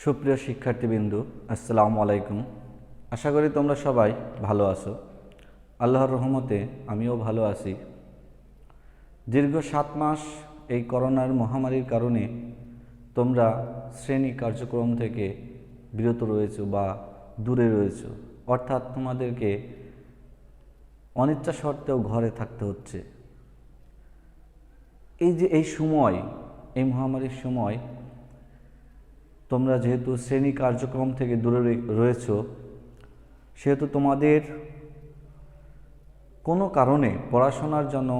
সুপ্রিয় শিক্ষার্থীবৃন্দু, আসসালামু আলাইকুম। আশা করি তোমরা সবাই ভালো আছো। আল্লাহর রহমতে আমিও ভালো আছি। দীর্ঘ 7 মাস এই করোনার মহামারীর কারণে তোমরা শ্রেণী কার্যক্রম থেকে বিরত রয়েছো বা দূরে রয়েছো, অর্থাৎ তোমাদেরকে অনিচ্ছা সত্ত্বেও ঘরে থাকতে হচ্ছে। এই যে এই সময়, এই মহামারীর সময় তোমরা যেহেতু শ্রেণী কার্যক্রম থেকে দূরে রয়েছো, সেহেতু তোমাদের কোনো কারণে পড়াশোনার জন্য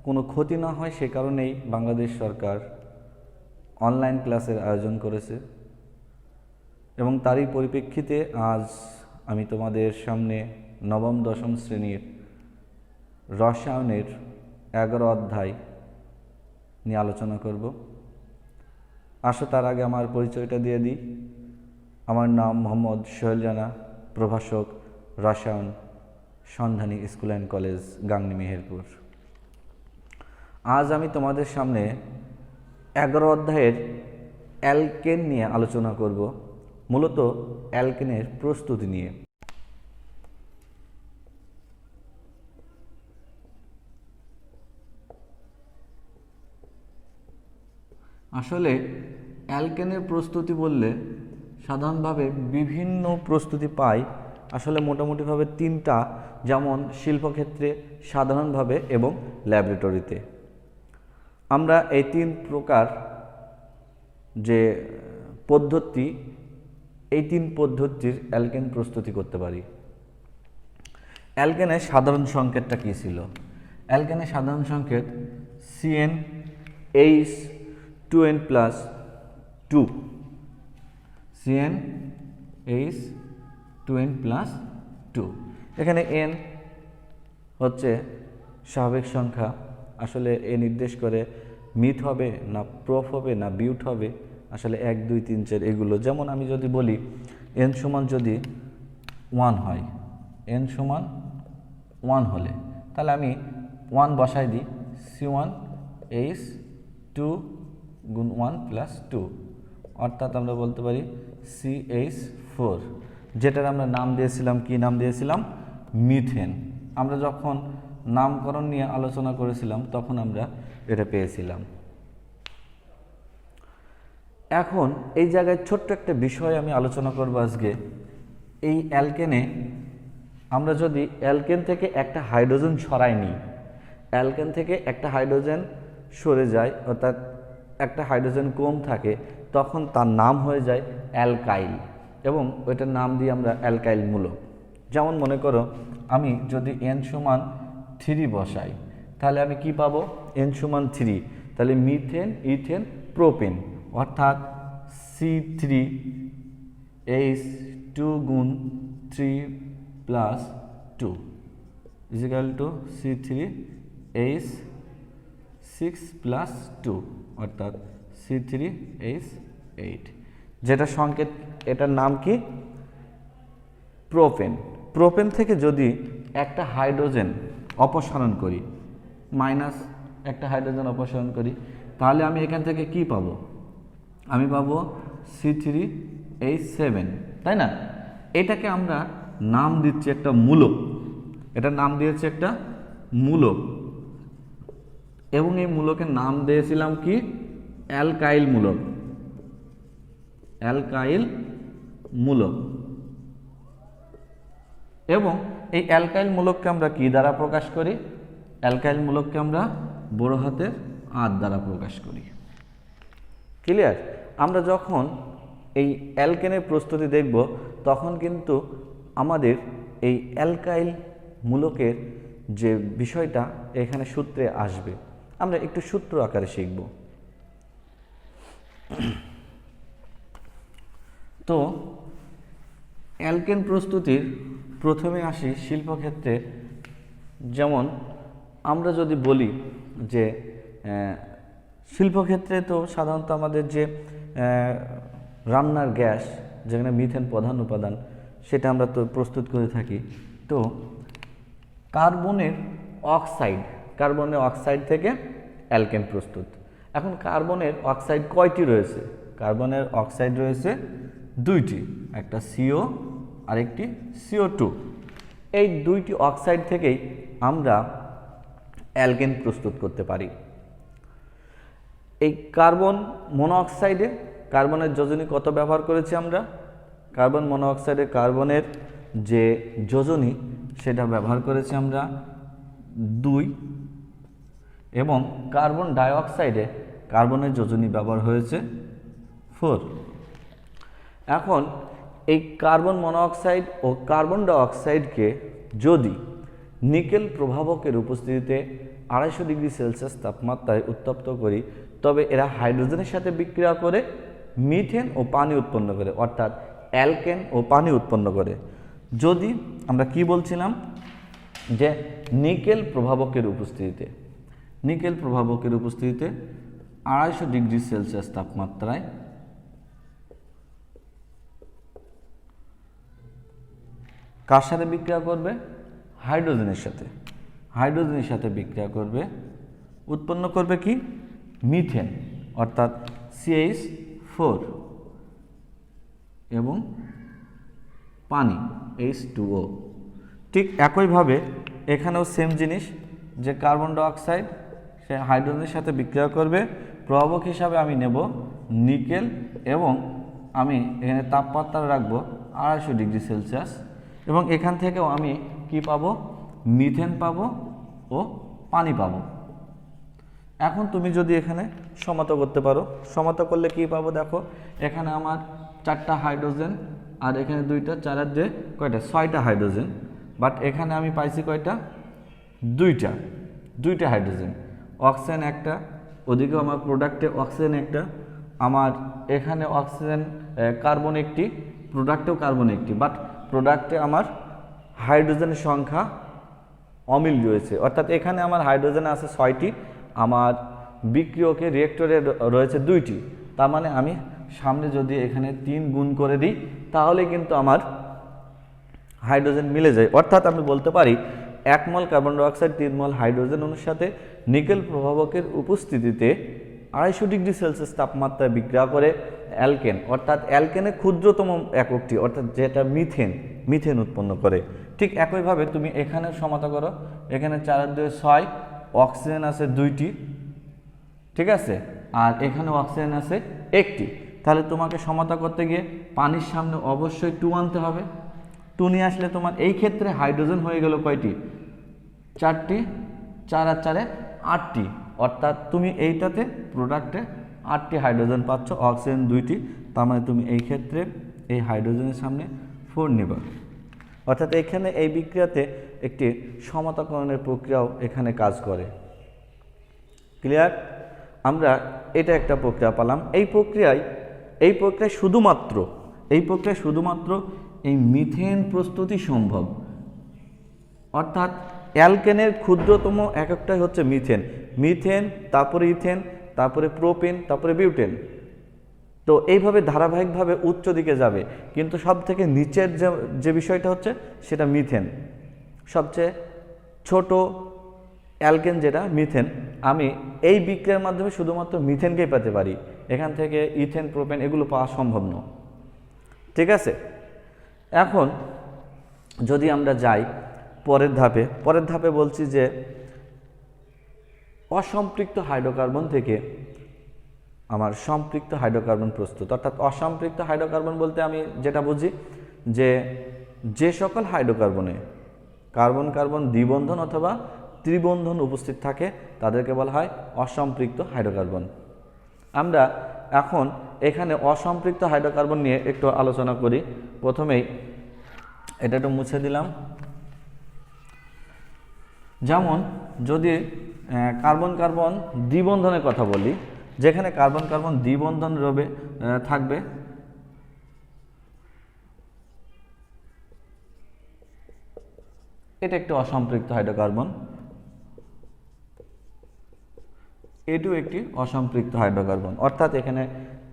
কোনো ক্ষতি না হয় সে কারণেই বাংলাদেশ সরকার অনলাইন ক্লাসের আয়োজন করেছে এবং তারই পরিপ্রেক্ষিতে আজ আমি তোমাদের সামনে নবম দশম শ্রেণীর রসায়নের 11 অধ্যায় নিয়ে আলোচনা করব। আসো তার আগে আমার পরিচয়টা দিয়ে দিই। আমার নাম মোহাম্মদ সোহেল রানা, প্রভাষক, রসায়ন, সন্ধানী school and college, Gangni, Meherpur. আজ আমি তোমাদের সামনে 11 অধ্যায়ের অ্যালকেন নিয়ে আলোচনা করব, মূলত অ্যালকেনের প্রস্তুতি নিয়ে। আসলে অ্যালকেনের প্রস্তুতি বললে সাধারণভাবে বিভিন্ন প্রস্তুতি পাই। আসলে মোটামুটিভাবে 3টা, যেমন শিল্পক্ষেত্রে, সাধারণভাবে এবং ল্যাবরেটরিতে। আমরা এই 3 প্রকার যে পদ্ধতি, এই 3 পদ্ধতির অ্যালকেন প্রস্তুতি করতে পারি। অ্যালকেনের সাধারণ সংকেতটা কী ছিল? অ্যালকেনের সাধারণ সংকেত CnH2n+2, CnH2n+2। এখানে n হচ্ছে স্বাভাবিক সংখ্যা। আসলে এ নির্দেশ করে মিথ হবে না প্রোপ হবে না বিউট হবে, আসলে 1 2 3 4 এগুলো। যেমন আমি যদি বলি n সমান যদি 1 হয়, n সমান 1 হলে তাহলে আমি 1 বসাই দিই, C1H2 গুণ 1 + 2, অর্থাৎ আমরা বলতে পারি CH4, যেটার আমরা নাম দিয়েছিলাম, কি নাম দিয়েছিলাম? মিথেন। আমরা যখন নামকরণ নিয়ে আলোচনা করেছিলাম তখন আমরা এটা পেয়েছিলাম। এখন এই জায়গায় ছোট্ট একটা বিষয় আমি আলোচনা করব আজকে। এই অ্যালকেনে আমরা যদি অ্যালকেন থেকে একটা হাইড্রোজেন সরাই নিই, অ্যালকেন থেকে একটা হাইড্রোজেন সরে যায়, অর্থাৎ একটা হাইড্রোজেন কম থাকে, তখন তার নাম হয়ে যায় অ্যালকাইল এবং ওইটার নাম দিয়ে আমরা অ্যালকাইল মূলক। যেমন মনে করো আমি যদি n সমান 3 বসাই, তাহলে আমি কি পাবো? n সমান 3, তাহলে মিথেন, ইথেন, প্রোপেন, অর্থাৎ C3H2 গুণ 3 + 2 = C3H6 + 2, অর্থাৎ C3H8, যেটা সংকেত, এটার নাম কি? প্রোপেন। প্রোপেন থেকে যদি একটা হাইড্রোজেন অপসারণ করি, মাইনাস একটা হাইড্রোজেন অপসারণ করি, তাহলে আমি এখান থেকে কি পাবো? আমি পাবো C3H7, তাই না? এটাকে আমরা নাম দিচ্ছি একটা মূলক, এটার নাম দিয়েছি একটা মূলক, এবং এই মূলকের নাম দিয়েছিলাম কি? অ্যালকাইল মূলক, অ্যালকাইল মূলক। এবং এই অ্যালকাইল মূলককে আমরা কি দ্বারা প্রকাশ করি? অ্যালকাইল মূলককে আমরা বড় হাতের R দ্বারা প্রকাশ করি। ক্লিয়ার? আমরা যখন এই অ্যালকেনের প্রস্তুতি দেখব তখন কিন্তু আমাদের এই অ্যালকাইল মূলকের যে বিষয়টা এখানে সূত্রে আসবে, আমরা একটু সূত্র আকারে শিখব। তো অ্যালকেন প্রস্তুতির প্রথমে আসি শিল্পক্ষেত্রে। যেমন আমরা যদি বলি যে শিল্পক্ষেত্রে তো সাধারণত আমাদের যে রান্নার গ্যাস, যেখানে মিথেন প্রধান উপাদান, সেটা আমরা তো প্রস্তুত করে থাকি। তো কার্বনের অক্সাইড থেকে অ্যালকেন প্রস্তুত। এখন কার্বনের অক্সাইড কয়টি রয়েছে? কার্বনের অক্সাইড রয়েছে দুইটি, একটা CO আর একটি CO2। এই দুইটি অক্সাইড থেকেই আমরা অ্যালকেন প্রস্তুত করতে পারি। এই কার্বন মনোঅক্সাইডে কার্বনের যোজনী কত ব্যবহার করেছি আমরা? কার্বন মনোঅক্সাইডে কার্বনের যে যোজনী সেটা ব্যবহার করেছি আমরা 2, এবং কার্বন ডাইঅক্সাইডে কার্বনের যোজনী ব্যবহার হয়েছে 4। এখন এই কার্বন মনোঅক্সাইড ও কার্বন ডাইঅক্সাইডকে যদি নিকেল প্রভাবকের উপস্থিতিতে 250 ডিগ্রি সেলসিয়াস তাপমাত্রায় উত্তপ্ত করি, তবে এরা হাইড্রোজেনের সাথে বিক্রিয়া করে মিথেন ও পানি উৎপন্ন করে, অর্থাৎ অ্যালকেন ও পানি উৎপন্ন করে। যদি আমরা কি বলছিলাম যে নিকেল প্রভাবকের উপস্থিতিতে 250 ডিগ্রি সেলসিয়াস তাপমাত্রায় কার সাথে বিক্রিয়া করবে? হাইড্রোজেনের সাথে বিক্রিয়া করবে, উৎপন্ন করবে কি? মিথেন, অর্থাৎ CH4 এবং পানি H2O। ঠিক একইভাবে এখানেও সেম জিনিস, যে কার্বন ডাইঅক্সাইড সে হাইড্রোজেনের সাথে বিক্রিয়া করবে, প্রভাবক হিসাবে আমি নেব নিকেল, এবং আমি এখানে তাপমাত্রা রাখবো 250 ডিগ্রি সেলসিয়াস, এবং এখান থেকেও আমি কি পাবো? মিথেন পাবো ও পানি পাবো। এখন তুমি যদি এখানে সমাত করতে পারো, সমাত করলে কি পাবো? দেখো এখানে আমার 4টা হাইড্রোজেন, আর এখানে 2টা, 4 আর 2 কয়টা? 6টা হাইড্রোজেন। বাট এখানে আমি পাইছি কয়টা? 2টা হাইড্রোজেন। অক্সিজেন একটা, ওদিকেও আমার প্রোডাক্টে অক্সিজেন একটা, আমার এখানে অক্সিজেন কার্বন একটি, প্রোডাক্টেও কার্বন একটি, বাট প্রোডাক্টে আমার হাইড্রোজেনের সংখ্যা অমিল রয়েছে, অর্থাৎ এখানে আমার হাইড্রোজেন আছে 6টি, আমার বিক্রিয়কে রিয়েক্টরে রয়েছে 2টি। তার মানে আমি সামনে যদি এখানে 3 গুণ করে দিই তাহলে কিন্তু আমার হাইড্রোজেন মিলে যায়। অর্থাৎ আমি বলতে পারি 1 মল কার্বন ডাইঅক্সাইড 3 মল হাইড্রোজেন অণুর সাথে নিকেল প্রভাবকের উপস্থিতিতে 250 ডিগ্রি সেলসিয়াস তাপমাত্রায় বিক্রিয়া করে অ্যালকেন, অর্থাৎ অ্যালকেনের ক্ষুদ্রতম এককটি, অর্থাৎ যেটা মিথেন উৎপন্ন করে। ঠিক একইভাবে তুমি এখানে সমাতা করো, এখানে 4 আর 2 6, অক্সিজেন আছে 2টি, ঠিক আছে, আর এখানে অক্সিজেন আছে 1টি। তাহলে তোমাকে সমাতা করতে গিয়ে পানির সামনে অবশ্যই 2 আনতে হবে। 2 নিয়ে আসলে তোমার এই ক্ষেত্রে হাইড্রোজেন হয়ে গেল কয়টি? 4টি, 4 আর 4 8টি, অর্থাৎ তুমি এইটাতে প্রোডাক্টে 8টি হাইড্রোজেন পাচ্ছ, অক্সিজেন 2টি। তার মানে তুমি এই ক্ষেত্রে এই হাইড্রোজেনের সামনে 4 নেবা, অর্থাৎ এখানে এই বিক্রিয়াতে একটি সমতাকরণের প্রক্রিয়াও এখানে কাজ করে। ক্লিয়ার? আমরা এটা একটা প্রক্রিয়া পেলাম। এই প্রক্রিয়ায় শুধুমাত্র এই মিথেন প্রস্তুতি সম্ভব, অর্থাৎ অ্যালকেনের ক্ষুদ্রতম এককটাই হচ্ছে মিথেন, তারপরে ইথেন, তারপরে প্রোপেন, তারপরে বিউটেন। তো এইভাবে ধারাবাহিকভাবে উচ্চ দিকে যাবে, কিন্তু সব থেকে নিচের যে বিষয়টা হচ্ছে সেটা মিথেন, সবচেয়ে ছোট অ্যালকেন যেটা মিথেন। আমি এই বিক্রিয়ার মাধ্যমে শুধুমাত্র মিথেনকেই পেতে পারি, এখান থেকে ইথেন, প্রোপেন এগুলো পাওয়া সম্ভব নয়। ঠিক আছে, এখন যদি আমরা যাই পরের ধাপে বলছি যে অসম্পৃক্ত হাইড্রোকার্বন থেকে আমার সম্পৃক্ত হাইড্রোকার্বন প্রস্তুত। অর্থাৎ অসম্পৃক্ত হাইড্রোকার্বন বলতে আমি যেটা বুঝি যে সকল হাইড্রোকার্বনে কার্বন কার্বন দ্বিবন্ধন অথবা ত্রিবন্ধন উপস্থিত থাকে তাদেরকে বলা হয় অসম্পৃক্ত হাইড্রোকার্বন। আমরা এখন এখানে অসম্পৃক্ত হাইড্রোকার্বন নিয়ে একটু আলোচনা করি। প্রথমেই এটা একটু মুছে দিলাম। যেমন যদি কার্বন কার্বন দ্বিবন্ধনের কথা বলি, যেখানে কার্বন কার্বন দ্বিবন্ধন থাকবে, এটা একটি অসম্পৃক্ত হাইড্রোকার্বন, এটিও একটি অসম্পৃক্ত হাইড্রোকার্বন। অর্থাৎ এখানে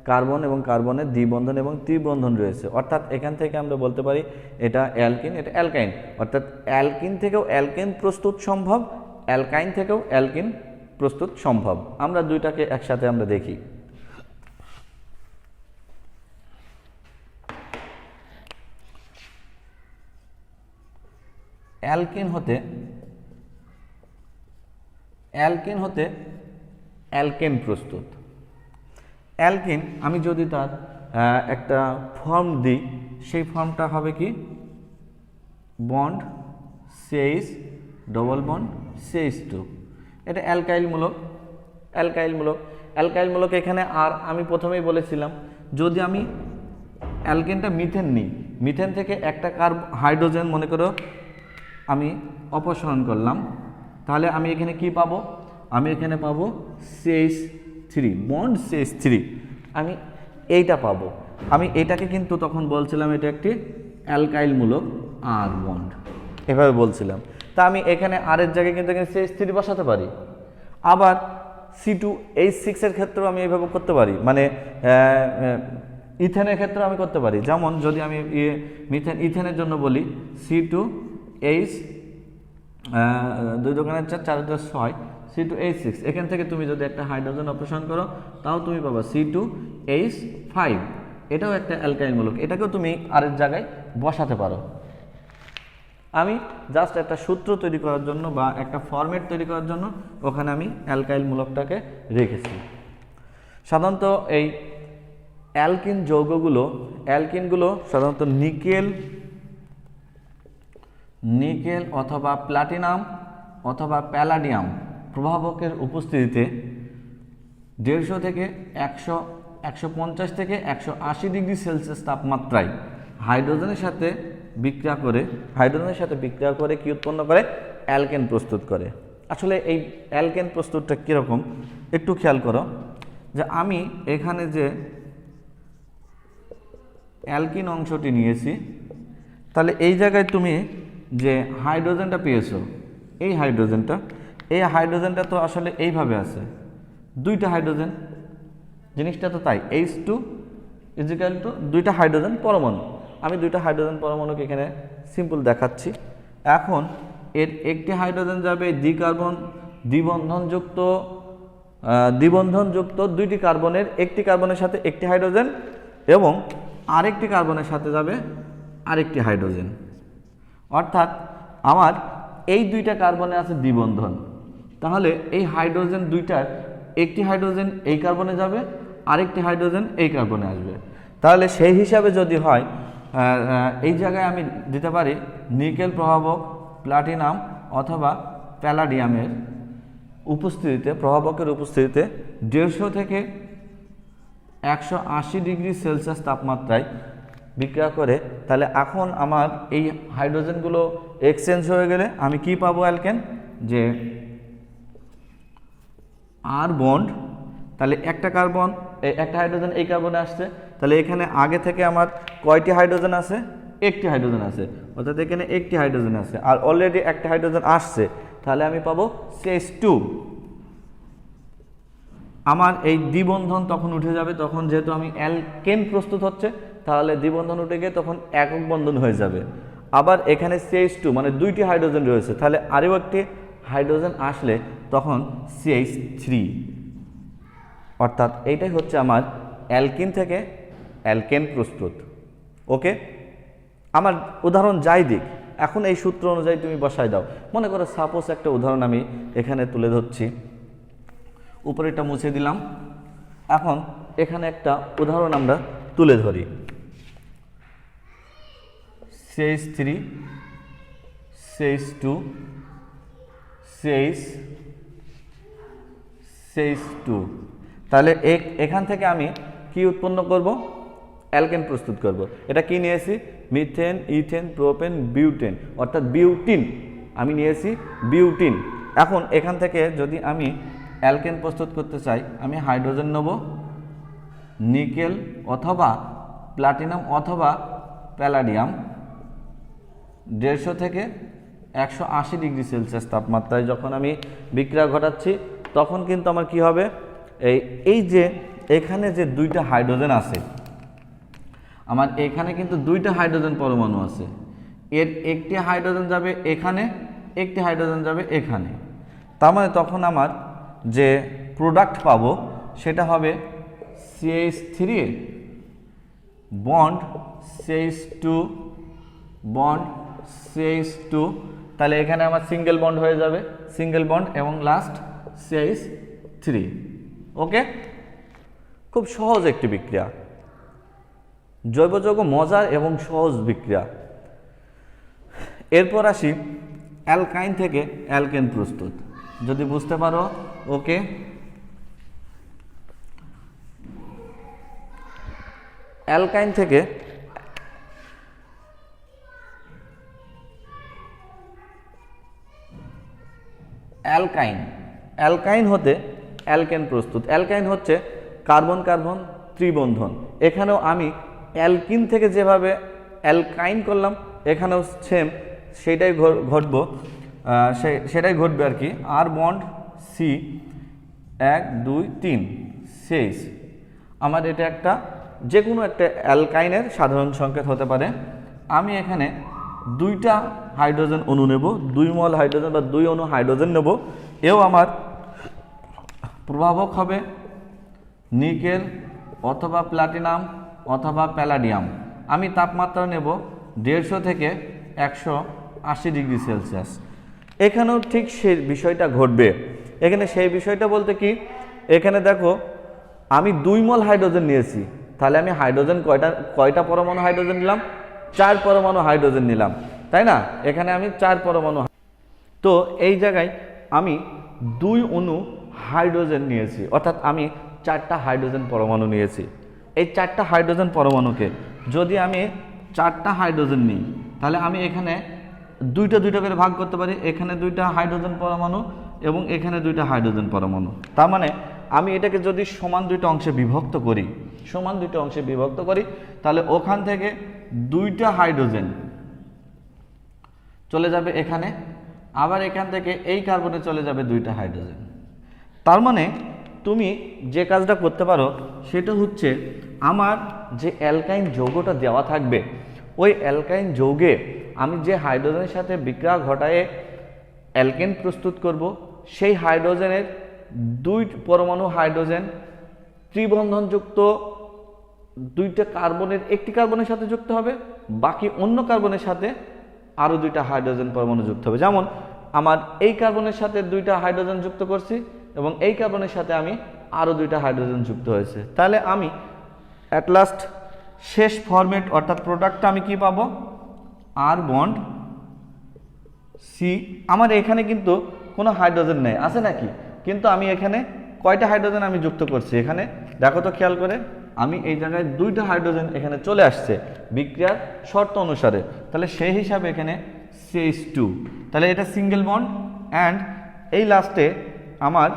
কার্বন এবং কার্বনের দ্বিবন্ধন এবং ত্রিবন্ধন রয়েছে। অর্থাৎ এখান থেকে আমরা বলতে পারি এটা অ্যালকিন, এটা অ্যালকাইন। অর্থাৎ অ্যালকিন থেকেও অ্যালকেন প্রস্তুত সম্ভব, অ্যালকাইন থেকেও অ্যালকিন প্রস্তুত সম্ভব। আমরা দুইটাকে একসাথে আমরা দেখি। অ্যালকিন হতে অ্যালকেন প্রস্তুত। অ্যালকিন আমি যদি তার একটা ফর্ম দিই, সেই ফর্মটা হবে কি bond CH double bond CH2, এটা অ্যালকাইলমূলক এখানে। আর আমি প্রথমেই বলেছিলাম যদি আমি অ্যালকেনটা মিথেন নিই, মিথেন থেকে একটা হাইড্রোজেন মনে করো আমি অপসারণ করলাম, তাহলে আমি এখানে কি পাবো, আমি এখানে পাবো CH3 বন্ড CH3, আমি এইটা পাবো। আমি এটাকে কিন্তু তখন বলছিলাম এটা একটি অ্যালকাইলমূলক আর বন্ড, এভাবে বলছিলাম। তা আমি এখানে আর এর জায়গায় কিন্তু এখানে CH3 বসাতে পারি। আবার C2H6 এর ক্ষেত্রেও আমি এইভাবে করতে পারি, মানে ইথেনের ক্ষেত্রে আমি করতে পারি। যেমন যদি আমি ইথেনের জন্য বলি C2H 2 দোকানে 4 4 6 C2H6, এখান থেকে তুমি যদি একটা হাইড্রোজেন অপসারণ করো তাও তুমি পাবা C2H5, এটাও একটা অ্যালকাইলমূলক, এটাকেও তুমি আরের জায়গায় বসাতে পারো। আমি জাস্ট একটা সূত্র তৈরি করার জন্য বা একটা ফরম্যাট তৈরি করার জন্য ওখানে আমি অ্যালকাইলমূলকটাকে রেখেছি। সাধারণত এই অ্যালকিনগুলো সাধারণত নিকেল অথবা প্লাটিনাম অথবা প্যালাডিয়াম প্রভাবকের উপস্থিতিতে 150 থেকে 150 থেকে 180 ডিগ্রি সেলসিয়াস তাপমাত্রায় হাইড্রোজেনের সাথে বিক্রিয়া করে কি উৎপন্ন করে, অ্যালকেন প্রস্তুত করে। আসলে এই অ্যালকেন প্রস্তুতটা কীরকম একটু খেয়াল করো, যে আমি এখানে যে অ্যালকিন অংশটি নিয়েছি, তাহলে এই জায়গায় তুমি যে হাইড্রোজেনটা পেয়েছো, এই হাইড্রোজেনটা তো আসলে এইভাবে আছে, দুইটা হাইড্রোজেন, জিনিসটা তো তাই, H2 = দুইটা হাইড্রোজেন পরমাণু। আমি দুইটা হাইড্রোজেন পরমাণুকে এখানে সিম্পল দেখাচ্ছি। এখন এর একটি হাইড্রোজেন যাবে দ্বিবন্ধনযুক্ত দুইটি কার্বনের একটি কার্বনের সাথে একটি হাইড্রোজেন, এবং আরেকটি কার্বনের সাথে যাবে আরেকটি হাইড্রোজেন। অর্থাৎ আমার এই দুইটা কার্বনে আছে দ্বিবন্ধন, তাহলে এই হাইড্রোজেন দুইটার একটি হাইড্রোজেন এই কার্বনে যাবে, আরেকটি হাইড্রোজেন এই কার্বনে আসবে। তাহলে সেই হিসাবে যদি হয়, এই জায়গায় আমি দিতে পারি নিকেল প্রভাবক প্লাটিনাম অথবা প্যালাডিয়ামের প্রভাবকের উপস্থিতিতে 150 থেকে 180 ডিগ্রি সেলসিয়াস তাপমাত্রায় বিক্রিয়া করে। তাহলে এখন আমার এই হাইড্রোজেনগুলো এক্সচেঞ্জ হয়ে গেলে আমি কি পাবো, অ্যালকেন, যে আর বন্ড, তাহলে একটা হাইড্রোজেন এই কার্বনে আসছে, তাহলে এখানে আগে থেকে আমার কয়টি হাইড্রোজেন আছে, একটি হাইড্রোজেন আছে, অর্থাৎ এখানে একটি হাইড্রোজেন আছে, আর অলরেডি একটা হাইড্রোজেন আসছে, তাহলে আমি পাবো CH2। আমার এই দ্বিবন্ধন তখন উঠে যাবে, তখন যেহেতু আমি অ্যালকেন প্রস্তুত হচ্ছে, তাহলে দ্বিবন্ধন উঠে গিয়ে তখন একক বন্ধন হয়ে যাবে। আবার এখানে CH2 মানে দুইটি হাইড্রোজেন রয়েছে, তাহলে আরও একটি হাইড্রোজেন আসলে তখন CH3, অর্থাৎ এইটাই হচ্ছে আমার অ্যালকিন থেকে অ্যালকেন প্রস্তুত। ওকে, আমার উদাহরণ যাই দিক, এখন এই সূত্র অনুযায়ী তুমি বসায় দাও। মনে করো সাপোজ একটা উদাহরণ আমি এখানে তুলে ধরছি, উপরেটা মুছে দিলাম। এখন এখানে একটা উদাহরণ আমরা তুলে ধরি, CH3 CH2 CH2, তাহলে এখান থেকে আমি কি উৎপন্ন করব, অ্যালকেন প্রস্তুত করব। এটা কি নিয়েছি, মিথেন, ইথেন, প্রোপেন, বিউটেন, অর্থাৎ বিউটিন, আমি নিয়েছি বিউটিন। এখন এখান থেকে যদি আমি অ্যালকেন প্রস্তুত করতে চাই, আমি হাইড্রোজেন নেব, নিকেল অথবা প্লাটিনাম অথবা প্যালাডিয়াম, 150 থেকে 180 ডিগ্রি সেলসিয়াস তাপমাত্রায় যখন আমি বিক্রিয়া ঘটাচ্ছি, তখন কিন্তু আমার কি হবে, এই যে এখানে যে দুইটা হাইড্রোজেন আছে, আমার এখানে কিন্তু দুইটা হাইড্রোজেন পরমাণু আছে, এর একটি হাইড্রোজেন যাবে এখানে, একটি হাইড্রোজেন যাবে এখানে। তার মানে তখন আমার যে প্রোডাক্ট পাবো সেটা হবে CH3 bond CH2 bond CH2 তাহলে এখানে আমার সিঙ্গেল বন্ড হয়ে যাবে, সিঙ্গেল বন্ড এবং লাস্ট CH3। ওকে, খুব সহজ একটি বিক্রিয়া, জৈব যৌগ মজার এবং সহজ বিক্রিয়া। এরপর আসি অ্যালকাইন থেকে অ্যালকেন প্রস্তুত, যদি বুঝতে পারো। ওকে, অ্যালকাইন থেকে অ্যালকাইন হতে অ্যালকেন প্রস্তুত। অ্যালকাইন হচ্ছে কার্বন কার্বন ত্রিবন্ধন। এখানেও আমি অ্যালকিন থেকে যেভাবে অ্যালকাইন করলাম, এখানেও সেম সেটাই ঘটবে আর কি। আর বন্ড সি 1 2 3 6। আমার এটা একটা যে কোনো একটা অ্যালকাইনের সাধারণ সংকেত হতে পারে। আমি এখানে 2টা হাইড্রোজেন অণু নেব, 2 মল হাইড্রোজেন বা 2 অণু হাইড্রোজেন নেব। এও আমার প্রভাবক হবে নিকেল অথবা প্লাটিনাম অথবা প্যালাডিয়াম। আমি তাপমাত্রা নেব 150 থেকে 180 ডিগ্রি সেলসিয়াস। এখানেও ঠিক সেই বিষয়টা ঘটবে। এখানে সেই বিষয়টা বলতে কি, এখানে দেখো আমি 2 মল হাইড্রোজেন নিয়েছি, তাহলে আমি হাইড্রোজেন কয়টা পরমাণু হাইড্রোজেন নিলাম? 4 পরমাণু হাইড্রোজেন নিলাম, তাই না? এখানে আমি 4 পরমাণু। তো এই জায়গায় আমি 2 অণু হাইড্রোজেন নিয়েছি, অর্থাৎ আমি 4টা হাইড্রোজেন পরমাণু নিয়েছি। এই 4টা হাইড্রোজেন পরমাণুকে যদি আমি 4টা হাইড্রোজেন নিই, তাহলে আমি এখানে 2টা করে ভাগ করতে পারি। এখানে 2টা হাইড্রোজেন পরমাণু এবং এখানে 2টা হাইড্রোজেন পরমাণু। তার মানে আমি এটাকে যদি সমান 2টা অংশে বিভক্ত করি, তাহলে ওখান থেকে 2টা হাইড্রোজেন চলে যাবে এখানে, আবার এখান থেকে এই কার্বনে চলে যাবে 2টা হাইড্রোজেন। তার মানে তুমি যে কাজটা করতে পারো সেটা হচ্ছে, আমার যে অ্যালকাইন যৌগটা দেওয়া থাকবে, ওই অ্যালকাইন যৌগে আমি যে হাইড্রোজেনের সাথে বিক্রিয়া ঘটায়ে অ্যালকেন প্রস্তুত করব, সেই হাইড্রোজেনের 2 পরমাণু হাইড্রোজেন ত্রিবন্ধনযুক্ত 2টা কার্বনের একটি কার্বনের সাথে যুক্ত হবে, বাকি অন্য কার্বনের সাথে আরও 2টা হাইড্রোজেন পরমাণু যুক্ত হবে। যেমন আমার এই কার্বনের সাথে 2টা হাইড্রোজেন যুক্ত করছি এবং এই কার্বনের সাথে আমি আরও 2টা হাইড্রোজেন যুক্ত হয়েছে। তাহলে আমি অ্যাট লাস্ট শেষ ফরম্যাট অর্থাৎ প্রোডাক্টটা আমি কি পাবো? আর বন্ড সি। আমার এখানে কিন্তু কোনো হাইড্রোজেন নেই, আছে নাকি? কিন্তু আমি এখানে কয়টা হাইড্রোজেন আমি যুক্ত করছি? এখানে দেখো তো খেয়াল করে, আমি এই জায়গায় 2টা হাইড্রোজেন এখানে চলে আসছে বিক্রিয়ার শর্ত অনুসারে। তাহলে সেই হিসাবে এখানে CH2, তাহলে এটা সিঙ্গেল বন্ড। অ্যান্ড এই লাস্টে আমার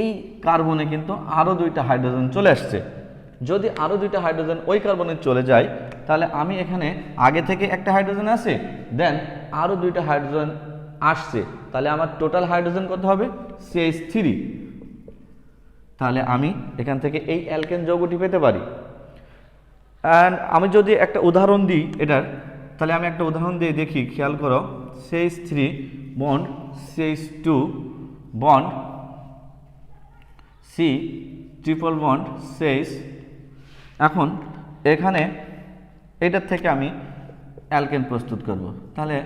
এই কার্বনে কিন্তু আরও 2টা হাইড্রোজেন চলে আসছে। যদি আরও 2টা হাইড্রোজেন ওই কার্বনে চলে যায়, তাহলে আমি এখানে আগে থেকে একটা হাইড্রোজেন আছে, দেন আরও 2টা হাইড্রোজেন আসছে, তাহলে আমার টোটাল হাইড্রোজেন কত হবে? CH3। তাহলে আমি এখান থেকে এই অ্যালকেন যৌগটি পেতে পারি। অ্যান্ড আমি যদি একটা উদাহরণ দিই এটার, তাহলে আমি একটা উদাহরণ দিয়ে দেখি, খেয়াল করো। CH3 bond CH2 bond C triple bond CH। এখন এখানে এটার থেকে আমি অ্যালকেন প্রস্তুত করব। তাহলে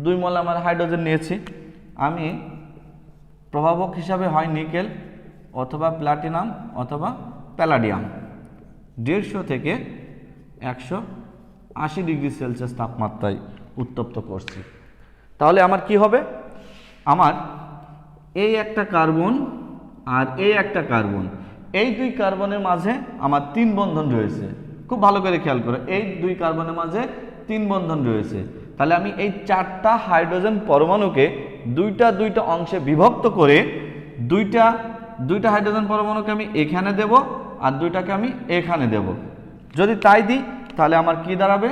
2 মল আমার হাইড্রোজেন নিয়েছি, আমি প্রভাবক হিসাবে হয় নিকেল অথবা প্লাটিনাম অথবা প্যালাডিয়াম 150 থেকে 180 ডিগ্রি সেলসিয়াস তাপমাত্রায় উত্তপ্ত করছি। তাহলে আমার কি হবে? আমার এই একটা কার্বন আর এই একটা কার্বন, এই 2 কার্বনের মাঝে আমার 3 বন্ধন রয়েছে। খুব ভালো করে খেয়াল করো, এই 2 কার্বনের মাঝে 3 বন্ধন রয়েছে। তাহলে আমি এই 4টা হাইড্রোজেন পরমাণুকে 2টা অংশে বিভক্ত করে 2টা হাইড্রোজেন পরমাণুকে আমি এখানে দেব আর 2টাকে আমি এখানে দেব। যদি তাই দিই, তাহলে আমার কি দাঁড়াবে?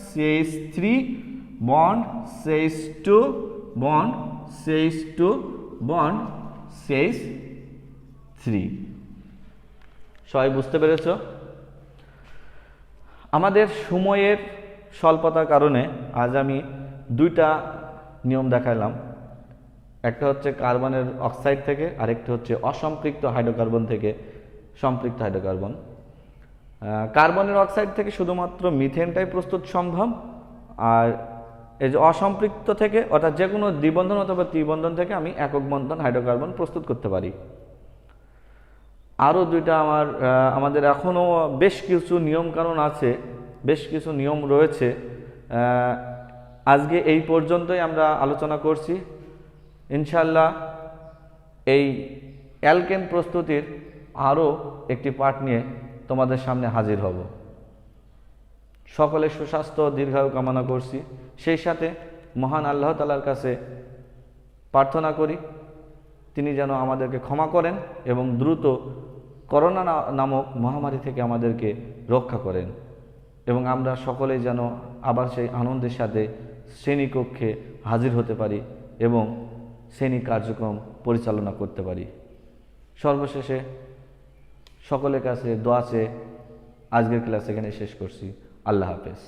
CH3 bond CH2 bond CH2 bond CH3। সবাই বুঝতে পেরেছ? আমাদের সময়ের স্বল্পতার কারণে আজ আমি 2টা নিয়ম দেখালাম। একটা হচ্ছে কার্বনের অক্সাইড থেকে, আরেকটা হচ্ছে অসম্পৃক্ত হাইড্রোকার্বন থেকে সম্পৃক্ত হাইড্রোকার্বন। কার্বনের অক্সাইড থেকে শুধুমাত্র মিথেনটাই প্রস্তুত সম্ভব, আর এই যে অসম্পৃক্ত থেকে অর্থাৎ যে কোনো দ্বিবন্ধন অথবা ত্রিবন্ধন থেকে আমি একক বন্ধন হাইড্রোকার্বন প্রস্তুত করতে পারি। আরও দুইটা আমাদের এখনও বেশ কিছু নিয়মকানুন আছে, বেশ কিছু নিয়ম রয়েছে। আজকে এই পর্যন্তই আমরা আলোচনা করছি। ইনশাল্লাহ এই অ্যালকেন প্রস্তুতির আরও একটি পাঠ নিয়ে তোমাদের সামনে হাজির হব। সকলের সুস্বাস্থ্য দীর্ঘায়ু কামনা করছি। সেই সাথে মহান আল্লাহ তাআলার কাছে প্রার্থনা করি তিনি যেন আমাদেরকে ক্ষমা করেন এবং দ্রুত করোনা নামক মহামারী থেকে আমাদেরকে রক্ষা করেন এবং আমরা সকলেই যেন আবার সেই আনন্দের সাথে শ্রেণীকক্ষে হাজির হতে পারি এবং শ্রেণী কার্যক্রম পরিচালনা করতে পারি। সর্বশেষে সকলের কাছে দোয়া চেয়ে আজকের ক্লাস এখানে শেষ করছি। আল্লাহ হাফেজ।